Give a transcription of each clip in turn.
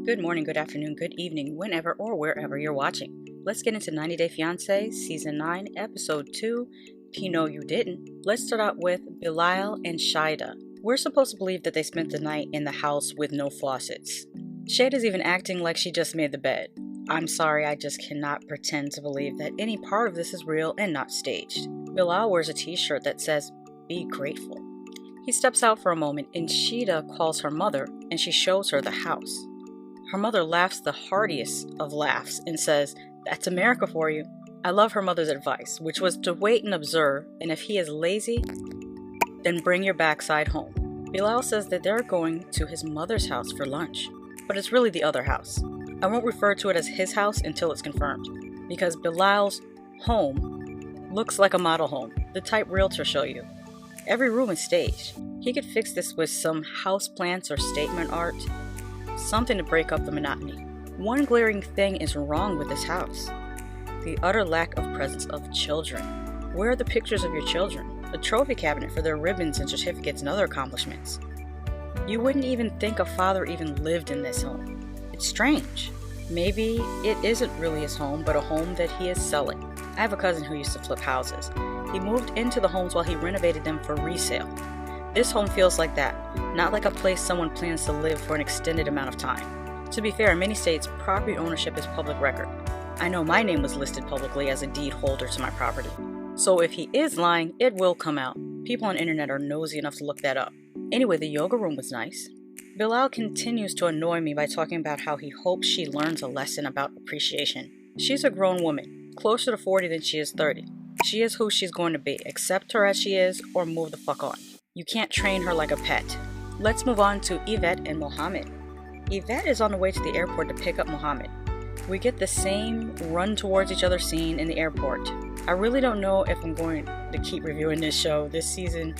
Good morning, good afternoon, good evening, whenever or wherever you're watching. Let's get into 90 Day Fiance, Season 9, Episode 2, Pinot You Didn't. Let's start out with Bilal and Shaeeda. We're supposed to believe that they spent the night in the house with no faucets. Shaeeda's even acting like she just made the bed. I'm sorry, I just cannot pretend to believe that any part of this is real and not staged. Bilal wears a t-shirt that says, "Be grateful." He steps out for a moment and Shaeeda calls her mother and she shows her the house. Her mother laughs the heartiest of laughs and says, "That's America for you." I love her mother's advice, which was to wait and observe, and if he is lazy, then bring your backside home. Bilal says that they're going to his mother's house for lunch, but it's really the other house. I won't refer to it as his house until it's confirmed, because Bilal's home looks like a model home, the type realtors show you. Every room is staged. He could fix this with some houseplants or statement art, something to break up the monotony. One glaring thing is wrong with this house: the utter lack of presence of children. Where are the pictures of your children? A trophy cabinet for their ribbons and certificates and other accomplishments. You wouldn't even think a father even lived in this home. It's strange. Maybe it isn't really his home, but a home that he is selling. I have a cousin who used to flip houses. He moved into the homes while he renovated them for resale. This home feels like that, not like a place someone plans to live for an extended amount of time. To be fair, in many states, property ownership is public record. I know my name was listed publicly as a deed holder to my property. So if he is lying, it will come out. People on the internet are nosy enough to look that up. Anyway, the yoga room was nice. Bilal continues to annoy me by talking about how he hopes she learns a lesson about appreciation. She's a grown woman, closer to 40 than she is 30. She is who she's going to be. Accept her as she is or move the fuck on. You can't train her like a pet. Let's move on to Yve and Mohamed. Yvette is on the way to the airport to pick up Mohamed. We get the same run towards each other scene in the airport. I really don't know if I'm going to keep reviewing this show. This season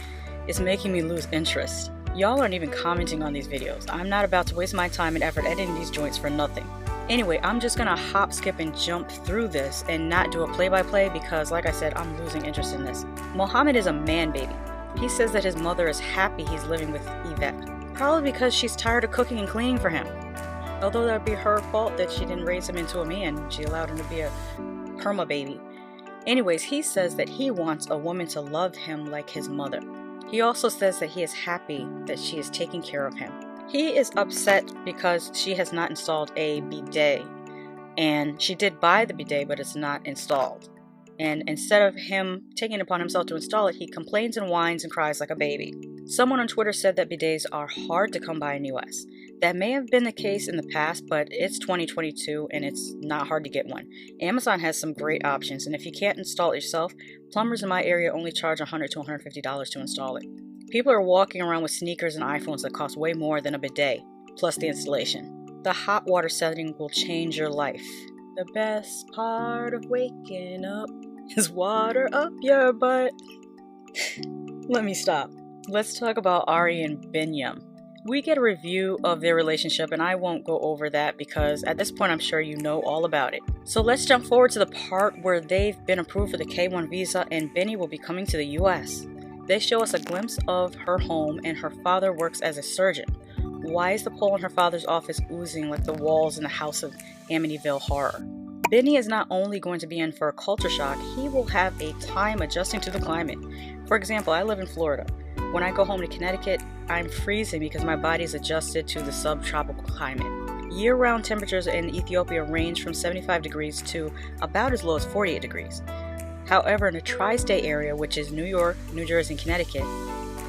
is making me lose interest. Y'all aren't even commenting on these videos. I'm not about to waste my time and effort editing these joints for nothing. Anyway, I'm just gonna hop, skip, and jump through this and not do a play-by-play because, like I said, I'm losing interest in this. Mohamed is a man baby. He says that his mother is happy he's living with Yvette, probably because she's tired of cooking and cleaning for him. Although that would be her fault that she didn't raise him into a man. She allowed him to be a perma baby. Anyways, he says that he wants a woman to love him like his mother. He also says that he is happy that she is taking care of him. He is upset because she has not installed a bidet, and she did buy the bidet, but it's not installed. And instead of him taking it upon himself to install it, he complains and whines and cries like a baby. Someone on Twitter said that bidets are hard to come by in the US. That may have been the case in the past, but it's 2022 and it's not hard to get one. Amazon has some great options, and if you can't install it yourself, plumbers in my area only charge $100 to $150 to install it. People are walking around with sneakers and iPhones that cost way more than a bidet, plus the installation. The hot water setting will change your life. The best part of waking up is water up your butt. Let me stop. Let's talk about Ari and Bini. We get a review of their relationship, and I won't go over that because at this point I'm sure you know all about it. So let's jump forward to the part where they've been approved for the K-1 visa and Bini will be coming to the US. They show us a glimpse of her home, and her father works as a surgeon. Why is the pole in her father's office oozing like the walls in the House of Amityville Horror? Bini is not only going to be in for a culture shock, he will have a time adjusting to the climate. For example, I live in Florida. When I go home to Connecticut, I'm freezing because my body's adjusted to the subtropical climate. Year-round temperatures in Ethiopia range from 75 degrees to about as low as 48 degrees. However, in the tri-state area, which is New York, New Jersey, and Connecticut,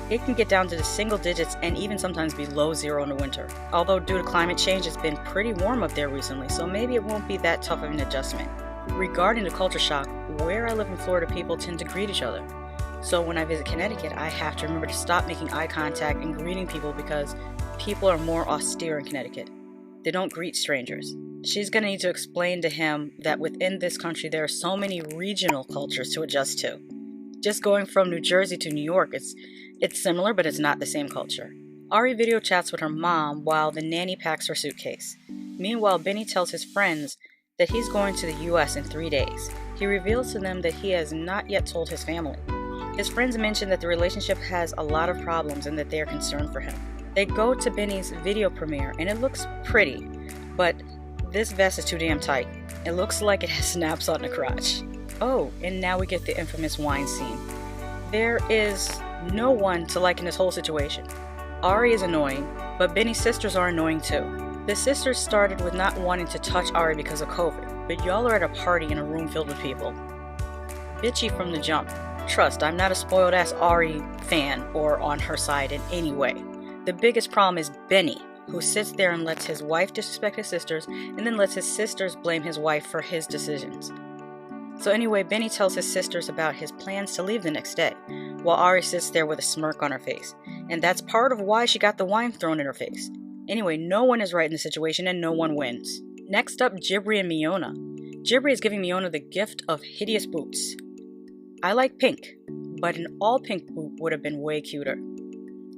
it can get down to the single digits and even sometimes below zero in the winter. Although due to climate change, it's been pretty warm up there recently, so maybe it won't be that tough of an adjustment. Regarding the culture shock, where I live in Florida, people tend to greet each other. So when I visit Connecticut, I have to remember to stop making eye contact and greeting people because people are more austere in Connecticut. They don't greet strangers. She's going to need to explain to him that within this country there are so many regional cultures to adjust to. Just going from New Jersey to New York, it's similar, but it's not the same culture. Ari video chats with her mom while the nanny packs her suitcase. Meanwhile, Bini tells his friends that he's going to the US in 3 days. He reveals to them that he has not yet told his family. His friends mention that the relationship has a lot of problems and that they are concerned for him. They go to Bini's video premiere and it looks pretty, but this vest is too damn tight. It looks like it has snaps on the crotch. Oh, and now we get the infamous wine scene. There is no one to like in this whole situation. Ari is annoying, but Bini's sisters are annoying too. The sisters started with not wanting to touch Ari because of COVID, but y'all are at a party in a room filled with people. Bitchy from the jump. Trust, I'm not a spoiled ass Ari fan or on her side in any way. The biggest problem is Bini, who sits there and lets his wife disrespect his sisters and then lets his sisters blame his wife for his decisions. So anyway, Bini tells his sisters about his plans to leave the next day, while Ari sits there with a smirk on her face. And that's part of why she got the wine thrown in her face. Anyway, no one is right in the situation and no one wins. Next up, Jibri and Miona. Jibri is giving Miona the gift of hideous boots. I like pink, but an all pink boot would have been way cuter.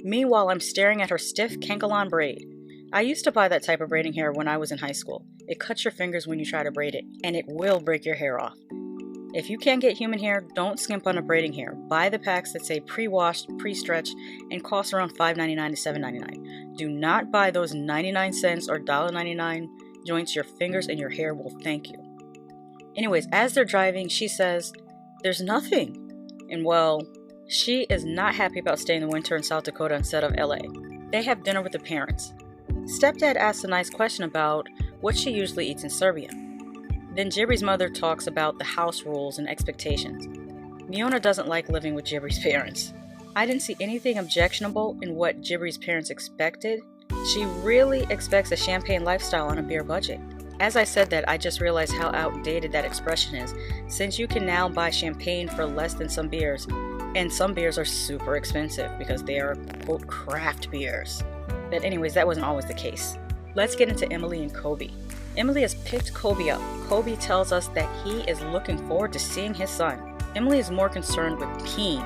Meanwhile, I'm staring at her stiff Kankalon braid. I used to buy that type of braiding hair when I was in high school. It cuts your fingers when you try to braid it, and it will break your hair off. If you can't get human hair, don't skimp on a braiding hair. Buy the packs that say pre-washed, pre-stretched, and cost around $5.99 to $7.99. Do not buy those 99 cents or $1.99 joints. Your fingers and your hair will thank you. Anyways, as they're driving, she says, "There's nothing." And well, she is not happy about staying the winter in South Dakota instead of LA. They have dinner with the parents. Stepdad asks a nice question about what she usually eats in Serbia. Then Jibri's mother talks about the house rules and expectations. Miona doesn't like living with Jibri's parents. I didn't see anything objectionable in what Jibri's parents expected. She really expects a champagne lifestyle on a beer budget. As I said that, I just realized how outdated that expression is, since you can now buy champagne for less than some beers, and some beers are super expensive because they are, quote, craft beers. But anyways, that wasn't always the case. Let's get into Emily and Kobe. Emily has picked Kobe up. Kobe tells us that he is looking forward to seeing his son. Emily is more concerned with peeing.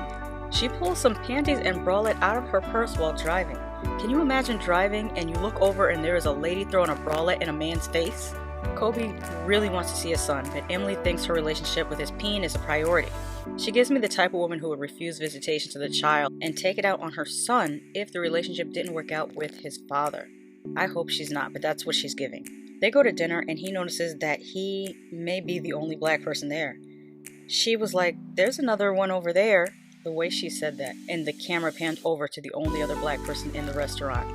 She pulls some panties and bralette out of her purse while driving. Can you imagine driving and you look over and there is a lady throwing a bralette in a man's face? Kobe really wants to see his son, but Emily thinks her relationship with his peen is a priority. She gives me the type of woman who would refuse visitation to the child and take it out on her son if the relationship didn't work out with his father. I hope she's not, but that's what she's giving. They go to dinner and he notices that he may be the only black person there. She was like, "There's another one over there," the way she said that, and the camera panned over to the only other black person in the restaurant.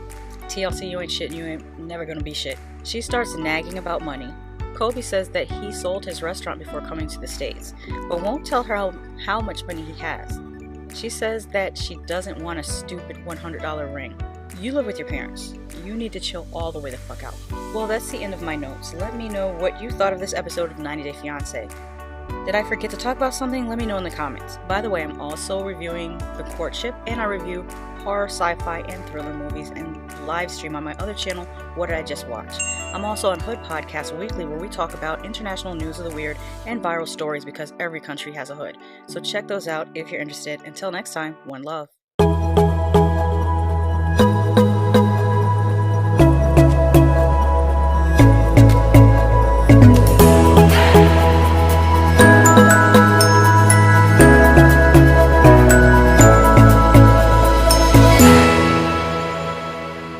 TLC, you ain't shit, you ain't never gonna be shit. She starts nagging about money. Kobe says that he sold his restaurant before coming to the States, but won't tell her how much money he has. She says that she doesn't want a stupid $100 ring. You live with your parents. You need to chill all the way the fuck out. Well, that's the end of my notes. Let me know what you thought of this episode of 90 Day Fiance. Did I forget to talk about something? Let me know in the comments. By the way, I'm also reviewing The Courtship, and I review horror, sci-fi, and thriller movies and live stream on my other channel, What Did I Just Watch? I'm also on Hood Podcast Weekly, where we talk about international news of the weird and viral stories because every country has a hood. So check those out if you're interested. Until next time, one love.